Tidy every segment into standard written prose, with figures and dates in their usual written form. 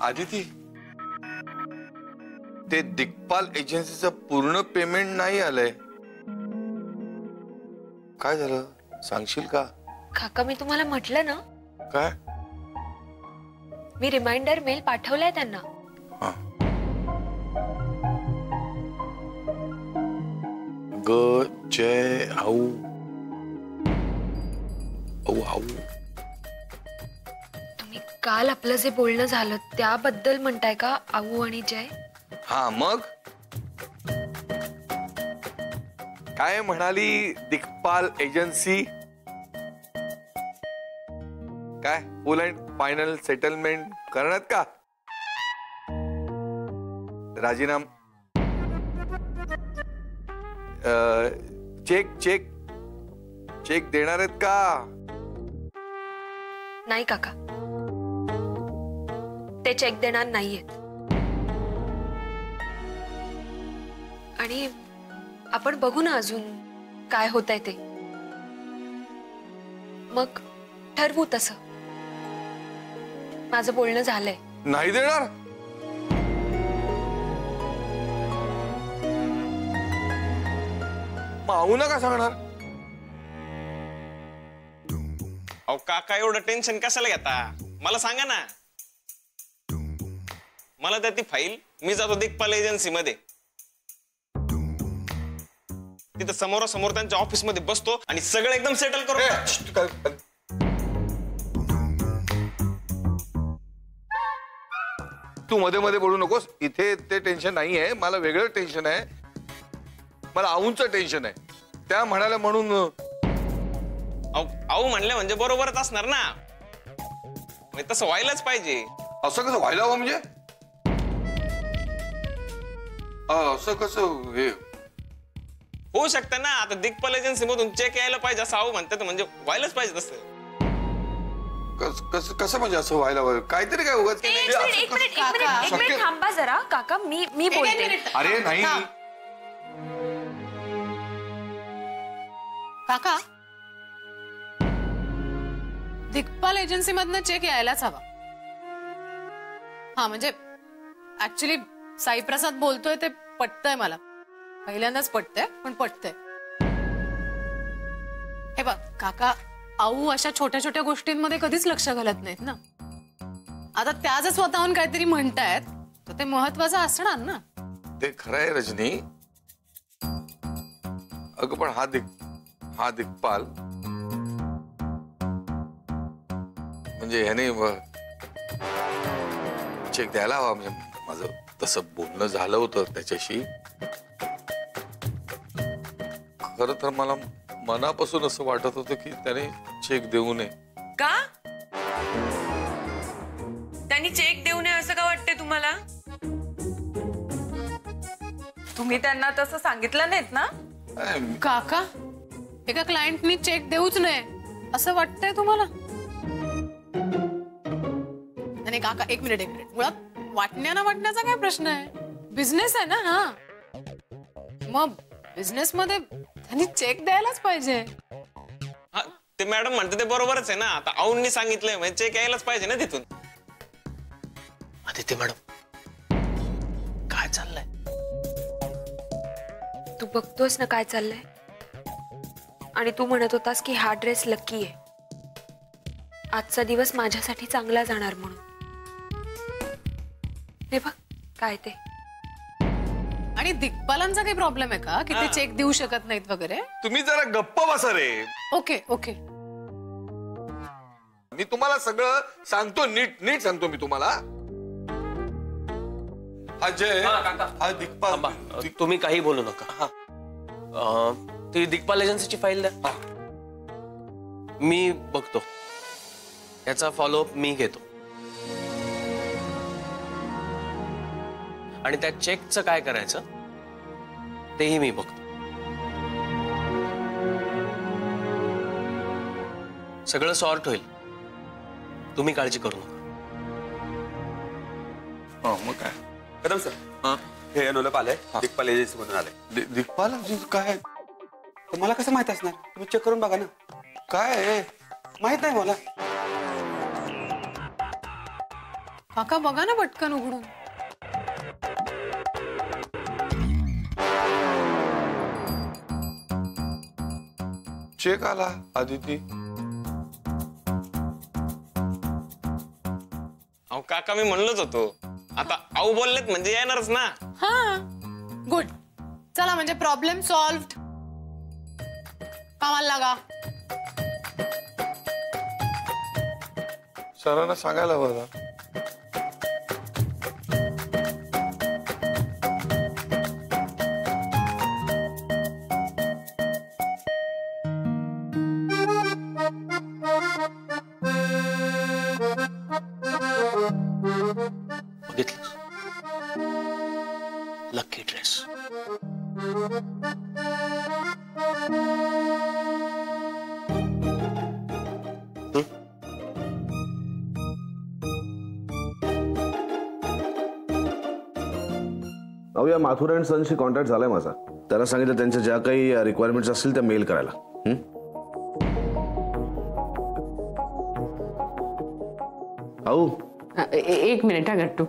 आदिती, ते दिग्पाल एजन्सीचं पूर्ण पेमेंट नाही आलंय. काय झालं सांगशील का? काका मी तुम्हाला म्हटलं ना. काय? मी रिमाइंडर मेल पाठवलाय त्यांना. ग जय आऊ आऊ आऊ. तुम्ही काल आपलं जे बोलणं झालं त्याबद्दल म्हणताय का आऊ आणि जय? हा मग काय म्हणाली दिग्पाल एजन्सी? काय फुल अँड फायनल सेटलमेंट करणार का? राजीनाम चेक चेक चेक देणार आहेत का? नाही काका, ते चेक देणार नाहीयेत. आणि आपण बघू ना अजून काय होतंय ते, मग ठरवू तसं. माझं बोलणं झालंय. नाही देणार? माऊ नका सांगणार. अहो काका एवढं टेन्शन कशाला घेता? मला सांगा ना. मला द्या ती फाईल, मी जातो दिग्पाल एजन्सी मध्ये. तिथं समोरासमोर त्यांच्या ऑफिस मध्ये बसतो आणि सगळं एकदम सेटल करू. तू मध्ये मध्ये बोलू नकोस. इथे ते टेन्शन नाही आहे, मला वेगळं टेन्शन आहे. मला आऊंचं टेन्शन आहे. त्या म्हणाल्या म्हणून. आऊ म्हणले म्हणजे बरोबरच असणार ना. तसं व्हायलाच पाहिजे. असं कसं व्हायला हवं म्हणजे? असं कसं हे होऊ शकतं ना? आता दिग्पाल एजन्सी मधून चेक यायला पाहिजे असं आऊ म्हणतात, म्हणजे व्हायलाच पाहिजे तसं. कसं म्हणजे असं व्हायला हवं? काहीतरी काय उगाच. एक मिनिट थांबा जरा काका, मी बोलते. अरे नाही काका, दिग्पाल एजन्सी मधनं चेक यायलाच हवा. हा म्हणजे ऍक्च्युली साईप्रसाद बोलतोय ते पटतंय मला. पहिल्यांदाच पटतंय, पण पटतंय. हे बघ काका, आऊ अशा छोट्या छोट्या गोष्टींमध्ये कधीच लक्ष घालत नाहीत ना. आता त्या जर स्वतःहून काहीतरी म्हणतायत तर ते महत्वाचं असणार ना. ते खरं आहे रजनी. अगं पण हा दिग्पाल म्हणजे ह्याने चेक द्यायला हवा. म्हणजे माझं तसं बोलणं झालं होतं त्याच्याशी. खरं तर मला मनापासून असं वाटत होतं की त्याने चेक देऊ नये. का? त्यांनी चेक देऊ नये असं का वाटतंय तुम्हाला? तुम्ही त्यांना तसं सांगितलं नाहीत ना? काका, एका क्लायंटनी चेक देऊच नये असं वाटतंय तुम्हाला? आणि काका एक मिनिट मुळात वाटण्याचा काय प्रश्न आहे? बिझनेस आहे ना. हा मग बिझनेस मध्ये त्यांनी चेक द्यायलाच पाहिजे. ते मॅडम म्हणते ते बरोबरच आहे ना. आता आऊंनी सांगितलंय म्हणजे चेक यायलाच पाहिजे ना तिथून. आदिती मॅडम, काय चाललंय? तू बघतोस ना काय चाललंय. आणि तू म्हणत होतास की हा ड्रेस लकी आहे, आजचा दिवस माझ्यासाठी चांगला जाणार म्हणून. हे बघ काय ते. आणि दिग्पालांचा काही प्रॉब्लेम आहे का की ते चेक देऊ शकत नाहीत वगैरे? तुम्ही जरा गप्प बसा रे. ओके ओके, मी तुम्हाला सगळं सांगतो. नीट सांगतो मी तुम्हाला. अजय, हा दिग्पाल. तुम्ही काही बोलू नका. ती दिग्पाल एजन्सीची फाईल द्या, मी बघतो. याचा फॉलोअप मी घेतो. आणि त्या चेकचं काय करायचं तेही मी बघतो. सगळं सॉर्ट होईल, तुम्ही काळजी करू नका. मग काय कदम सर, हे अनुलप आलंय, दिग्पाल एजन्सी मधून आलंय. दिग्पाल काय? तुम्हाला कसं माहित असणार? तुम्ही चेक करून बघा ना. काय माहित नाही मला. काका बघा ना पटकन उघडून. चेक आला आदिती. अहो काका मी म्हणलोच होतो, आता आऊ बोललेत म्हणजे येणारच ना. हा गुड. चला म्हणजे प्रॉब्लेम सॉल्व्ड. कामाला लागा. सरांना सांगायला हवं होतं. बघितलं लकी ड्रेस. अहो या माथुर अँड सनशी कॉन्टॅक्ट झालाय माझा. त्याला सांगितलं त्यांच्या ज्या काही रिक्वायरमेंट्स असतील त्या मेल करायला. अहो एक मिनिट हा गट्टू.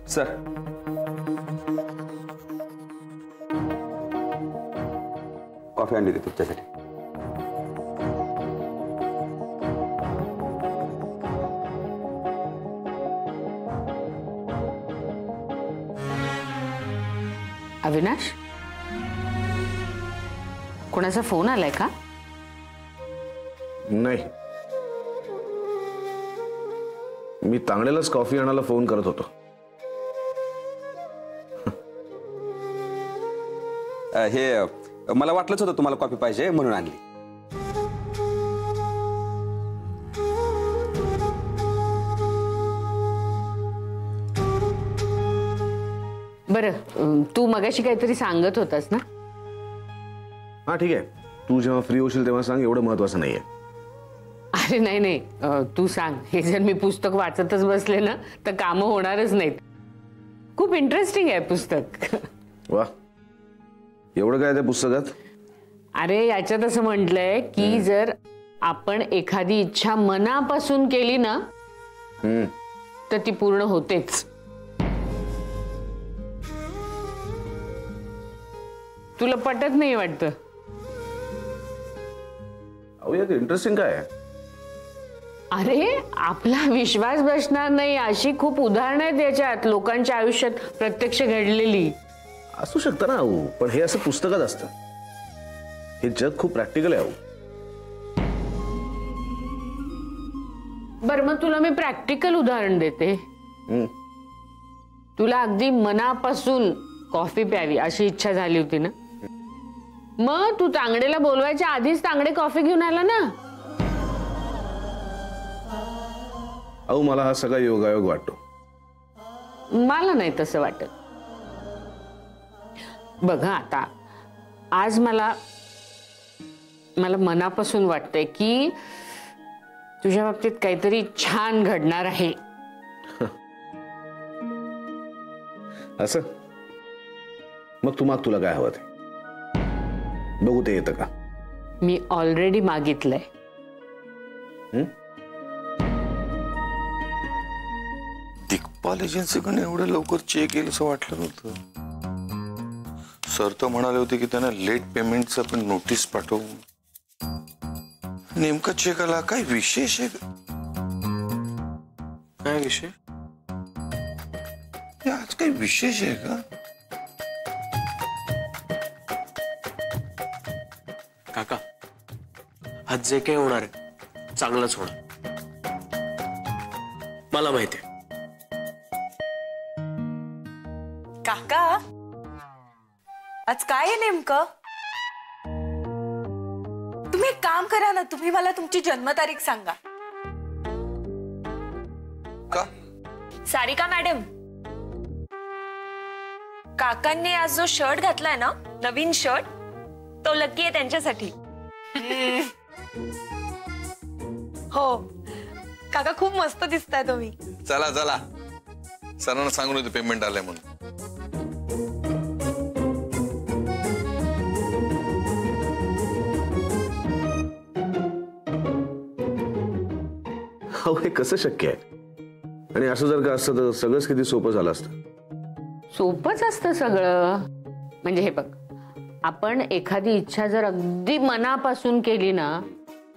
सर कॉफी आणली होती तुमच्यासाठी. अविनाश, कोणाचा फोन आलाय का? नाही, मी तांगडेलाच कॉफी आणायला फोन करत होतो. हे मला वाटलंच होतं तुम्हाला कॉफी पाहिजे म्हणून आणली. बरं, तू मगाशी काहीतरी सांगत होतास ना? हा ठीक आहे, तू जेव्हा फ्री होशील तेव्हा सांग, एवढं महत्वाचं नाहीये. अरे नाही नाही, तू सांग. हे जर मी पुस्तक वाचतच बसले ना तर कामं होणारच नाहीत. खूप इंटरेस्टिंग आहे पुस्तक. वा, एवढं काय त्या पुस्तकात? अरे याच्यात असं म्हटलंय की जर आपण एखादी इच्छा मनापासून केली ना तर ती पूर्ण होतेच. तुला पटत नाही वाटतं? अहो यात इंटरेस्टिंग काय आहे? अरे आपला विश्वास बसणार नाही अशी खूप उदाहरणं आहेत याच्यात, लोकांच्या आयुष्यात प्रत्यक्ष घडलेली. असू शकतं ना अहो, पण हे असं पुस्तकात असतं. हे जग खूप प्रॅक्टिकल आहे अहो. बरं मग तुला मी प्रॅक्टिकल उदाहरण देते. तुला अगदी मनापासून कॉफी प्यावी अशी इच्छा झाली होती ना, मग तू तांगडेला बोलवायच्या आधीच तांगडे कॉफी घेऊन आला ना. अहो मला हा सगळा योगायोग वाटतो. मला नाही तसं वाटत. बघा आता आज मला मनापासून वाटतंय की तुझ्या बाबतीत काहीतरी छान घडणार आहे. असं मग तू माग, तुला काय हवं ते बघू, ते येतं का? मी ऑलरेडी मागितलंय. दिग्पाल एजन्सीकडे एवढं लवकर चेक येईल असं वाटलं नव्हतं. सर तर म्हणाले होते की त्यांना लेट पेमेंटचं पण नोटीस पाठवू. नेमका चेक आला, काय विशेष आहे? काय विषय? आज काही विशेष आहे का? काका, आज जे काही होणार आहे चांगलंच होणार, मला माहिती आहे. काका आज काय आहे नेमकं? तुम्ही एक काम करा ना, तुम्ही मला तुमची जन्मतारीख सांगा. का? सारिका मॅडम, काकांनी आज जो शर्ट घातलाय ना, नवीन शर्ट, तो लकी आहे त्यांच्यासाठी. हो काका, खूप मस्त दिसताय तुम्ही. चला चला, सरांना सांगून येतो पेमेंट आलंय म्हणून. अहो हे कसं शक्य आहे? आणि असं जर का असतं तर सगळंच किती सोपं झालं असतं. सोपंच असतं सगळं. म्हणजे हे बघ, आपण एखादी इच्छा जर अगदी मनापासून केली ना,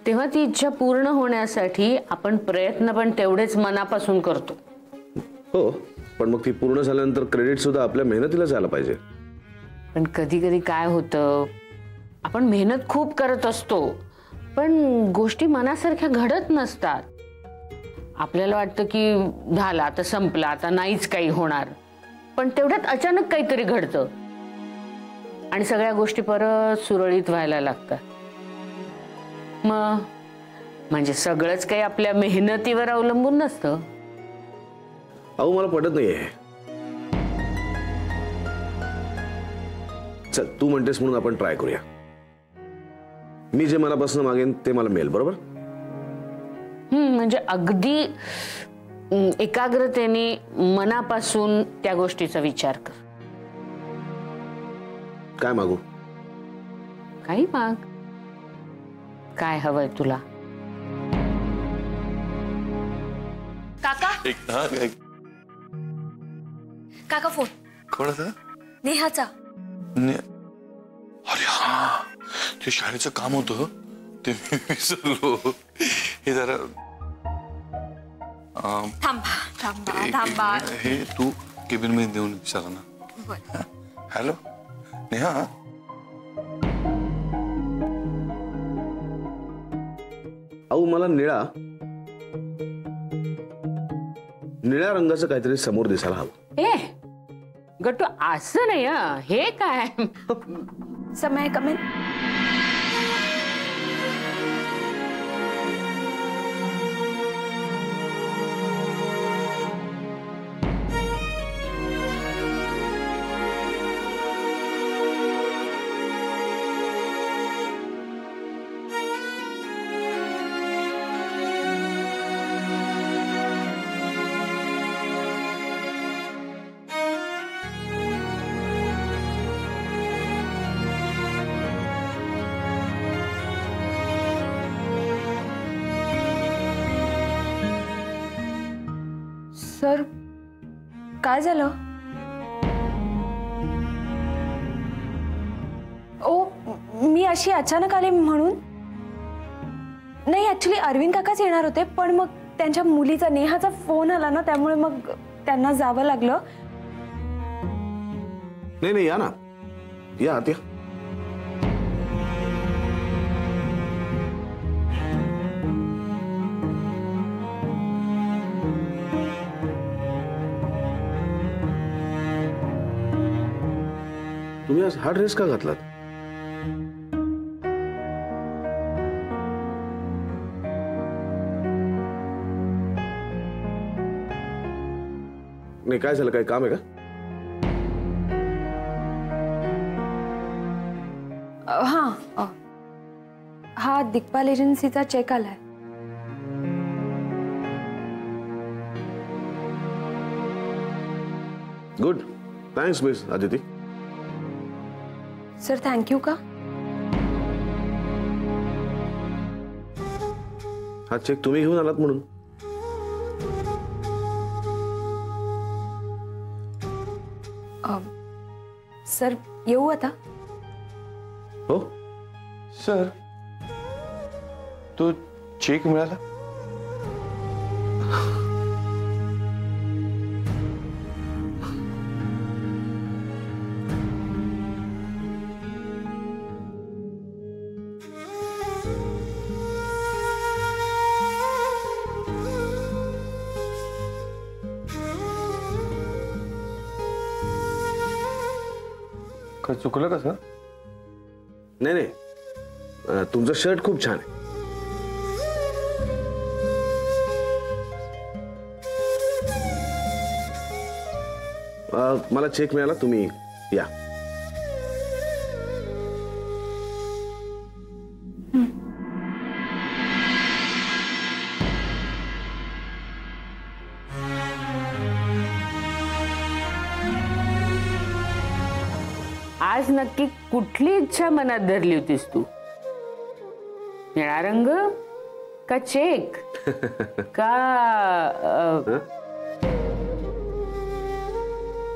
तेव्हा ती इच्छा पूर्ण होण्यासाठी आपण प्रयत्न पण तेवढेच मनापासून करतो. हो, पण मग ती पूर्ण झाल्यानंतर क्रेडिट सुद्धा आपल्या मेहनतीला जायला पाहिजे. पण कधी कधी काय होतं, आपण मेहनत खूप करत असतो पण गोष्टी मनासारख्या घडत नसतात. आपल्याला वाटतं की झालं आता, संपला आता, नाहीच काही होणार. पण तेवढ्यात अचानक काहीतरी घडतं आणि सगळ्या गोष्टी परत सुरळीत व्हायला लागतात. मग म्हणजे सगळंच काही आपल्या मेहनतीवर अवलंबून नसतं. अहो मला पटत नाहीये. चल तू म्हणतेस म्हणून आपण ट्राय करूया. मी जे मनापासून मागेन ते मला मिळेल, बरोबर? म्हणजे अगदी एकाग्रतेने मनापासून त्या गोष्टीचा विचार कर. काय मागू? काही माग. काय हवंय तुला? काका काका फोन कोणाचा? नेहाचा. अरे हा, ते शाळेचं काम होतं ते मी विसरलो. हे जरा थांबा थांबा एक थांबा. मिनिट, हे तू केबिन मध्ये देऊन विचारा ना. हॅलो नेहा. अहो मला निळ्या रंगाचं काहीतरी समोर दिसायला हवं. ए गट्टू, असं नाही. हे काय? समय कमेन. सर काय झालं? ओ मी अशी अचानक आले म्हणून नाही. ऍक्च्युली अरविंद काकाच येणार होते पण मग त्यांच्या मुलीचा नेहाचा फोन आला ना, त्यामुळे मग त्यांना जावं लागलं. नाही या ना, या आत या. तुम्ही आज हा ड्रेस का घातलात? नाही काय झालं, काही काम आहे का? हा दिग्पाल एजन्सीचा चेक आलाय. Good, thanks miss Aditi. Sir thank you का? हा चेक तुम्ही घेऊन आलात म्हणून. सर येऊ आता? हो सर तो चेक मिळाला? काय चुकलं का सर? नाही तुमचं शर्ट खूप छान आहे. मला चेक मिळाला, तुम्ही या. आज नक्की कुठली इच्छा मनात धरली होतीस तू? निळा रंग का चेक का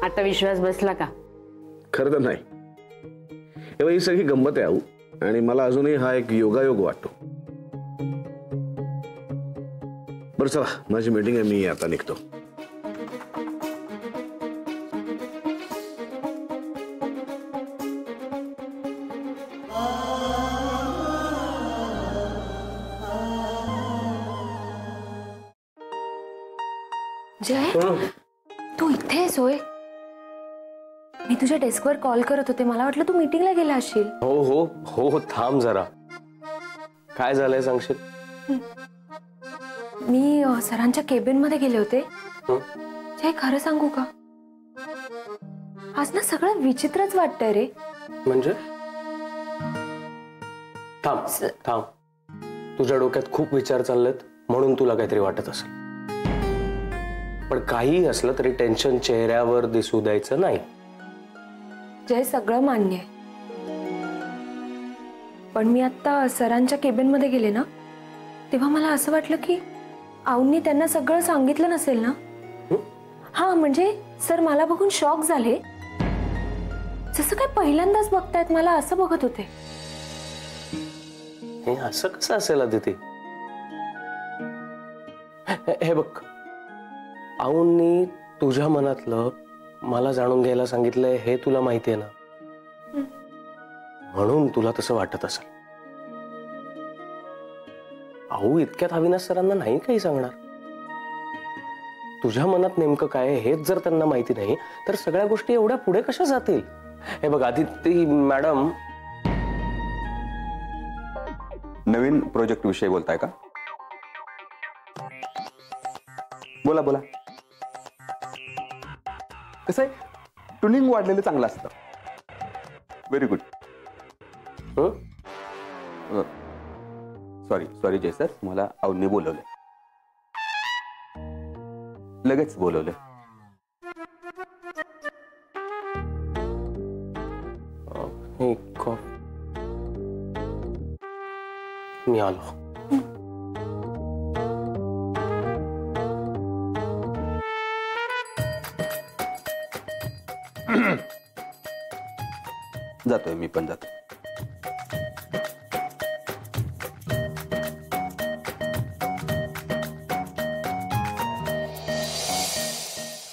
आता विश्वास बसला का? खरं तर नाही. तेव्हा ही सगळी गंमत आहे आऊ, आणि मला अजूनही हा एक योगायोग वाटतो. बरं चला, माझी मीटिंग आहे, मी आता निघतो. जय, तू इथे आहेस होय? मी तुझ्या डेस्कवर कॉल करत होते, मला वाटलं तू मीटिंगला गेला असशील. हो हो हो हो, थांब जरा. काय झालंय सांगशील? मी सरांच्या केबिन मध्ये गेले होते. जय, खरं सांगू का, आज ना सगळं विचित्रच वाटतंय रे. म्हणजे? थांब थांब, तुझ्या डोक्यात खूप विचार चाललेत म्हणून तुला काहीतरी वाटत असेल. पण काही असलं तरी टेन्शन चेहऱ्यावर दिसू द्यायचं नाही. जय, सगळं मान्य आहे, पण मी आता सरांच्या केबिन मध्ये गेले ना, तेव्हा मला असं वाटलं की आऊंनी त्यांना सगळं सांगितलं नसेल ना. हा, म्हणजे सर मला बघून शॉक झाले, जसं काय पहिल्यांदाच बघतायत मला असं बघत होते. हे असं कसं असेल अदिती? हे बघ, आऊंनी तुझ्या मनातलं मला जाणून घ्यायला सांगितलंय हे तुला माहिती आहे ना, म्हणून तुला तसं वाटत असेल. आऊ इतक्यात अविनाश सरांना नाही काही सांगणार. तुझ्या मनात नेमकं काय हेच जर त्यांना माहिती नाही तर सगळ्या गोष्टी एवढ्या पुढे कशा जातील? हे बघ आदिती मॅडम, नवीन प्रोजेक्ट विषयी बोलताय का? बोला बोला. कसं आहे, ट्युनिंग वाढलेलं चांगलं असतं. Very good. सॉरी जय सर, मला आऊंनी बोलवलंय, लगेच बोलवलंय. मी आलो. जातोय, मी पण जातो.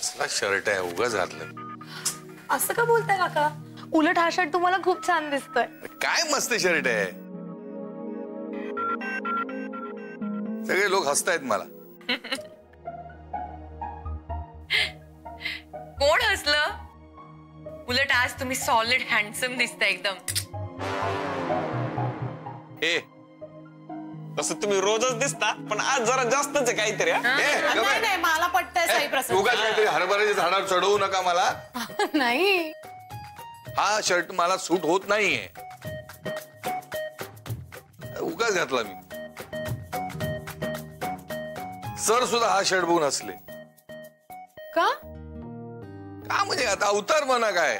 कसला शर्ट आहे, उगाच घातलं. असं का बोलताय काका? उलट हा शर्ट तुम्हाला खूप छान दिसतोय. काय मस्त शर्ट आहे. सगळे लोक हसतायत मला. कोण हसलं? उलट आज तुम्ही सॉलिड हँडसम दिसताय एकदम. ए, तसं तुम्ही रोजच दिसता, पण आज जरा जास्तच आहे काहीतरी. नाही नाही, मला पटतंय साई प्रसाद. उगाच काहीतरी हरभऱ्याच्या झाडावर चढवू नका मला. नाही, हा शर्ट मला सूट होत नाहीये, उगाच घातला मी. सर सुद्धा हा शर्ट बघून हसले. का? का म्हणजे आता अवतार म्हणा काय.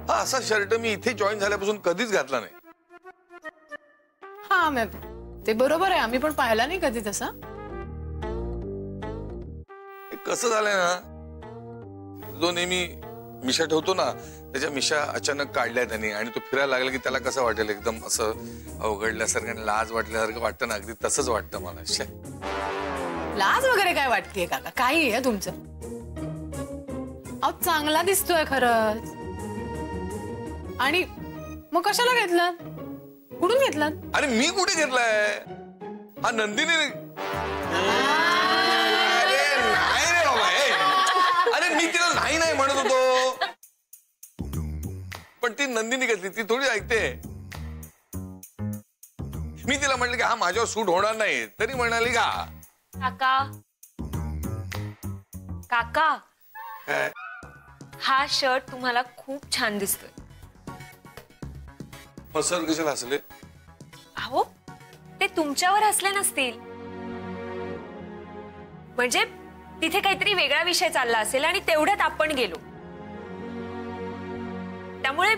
हा असा शर्ट मी इथे जॉईन झाल्यापासून कधीच घातला नाही. हा मॅम, ते बरोबर आहे, आम्ही पण पाहिला नाही कधी तसा. कसं झालंय ना, जो नेहमी मिशा ठेवतो ना, त्याच्या मिशा अचानक काढल्या त्यांनी, आणि तो फिरायला लागला की त्याला कसं वाटेल, एकदम असं अवघडल्यासारखं आणि लाज वाटल्यासारखं वाटतं ना. अगदी तसंच वाटतं मला. लाज वगैरे काय वाटतेय काका? काही आहे तुमचं? अहो, चांगला दिसतोय खरंच. आणि मग कशाला घेतलं? कुठून घेतलं? अरे मी कुठे घेतलाय? हा नंदिनी. अरे नाही रे बाबा. अरे मी तिला नाही नाही म्हणत होतो, पण ती नंदिनी घेतली. ती थोडी ऐकते. मी तिला म्हटलं की हा माझ्यावर सूट होणार नाही, तरी म्हणाली का काका काका हा शर्ट तुम्हाला खूप छान दिसतोय. सर कशाला हसले? अहो, ते तुमच्यावर हसले नसतील, म्हणजे तिथे काहीतरी वेगळा विषय चालला असेल आणि तेवढ्यात आपण गेलो, त्यामुळे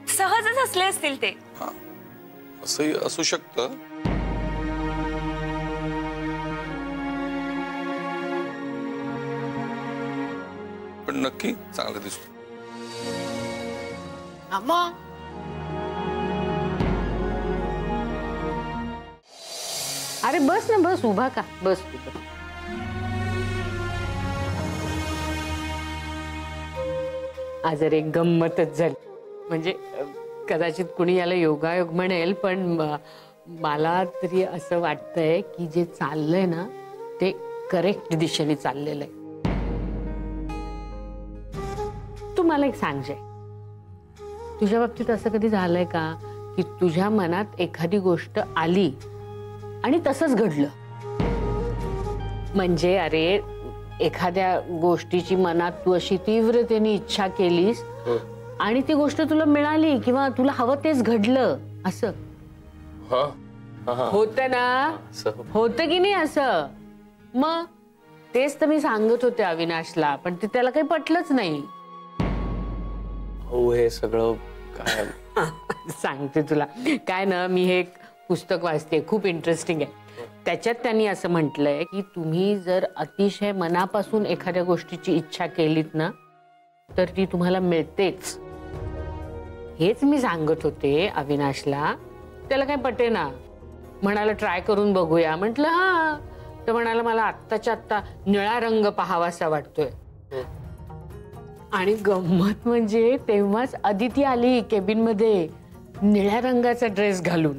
सहजच हसले असतील ते. असंही असू शकतं. पण नक्की चांगला दिसतो. मग अरे बस ना, बस, उभा का, बस तू. आज एक गंमतच झाली. म्हणजे कदाचित कुणी याला योगायोग म्हणेल, पण मला तरी असं वाटतंय की जे चाललंय ना ते करेक्ट दिशेने चाललेलं आहे. तू मला एक सांग जय, तुझ्या बाबतीत असं कधी झालंय का की तुझ्या मनात एखादी गोष्ट आली आणि तसंच घडलं? म्हणजे अरे एखाद्या गोष्टीची मनात तू अशी तीव्रतेने इच्छा केलीस आणि ती गोष्ट तुला मिळाली किंवा तुला हवं तेच घडलं, असं होतं ना? होतं की नाही असं? मग तेच तर मी सांगत होते अविनाशला, पण ते त्याला काही पटलंच नाही. हो, हे सगळं काय सांगते तुला. काय ना, मी हे एक पुस्तक वाचते, खूप इंटरेस्टिंग आहे. त्याच्यात त्यांनी असं म्हटलंय की तुम्ही जर अतिशय मनापासून एखाद्या गोष्टीची इच्छा केलीत ना तर ती तुम्हाला मिळतेच. हेच मी सांगत होते अविनाशला. त्याला काय पटेना. म्हणाला ट्राय करून बघूया. म्हटलं हा. तर म्हणाला मला आत्ताच्या आत्ता निळा रंग पाहावासा वाटतोय. आणि गंमत म्हणजे तेव्हाच अदिती आली केबिन मध्ये निळ्या रंगाचा ड्रेस घालून.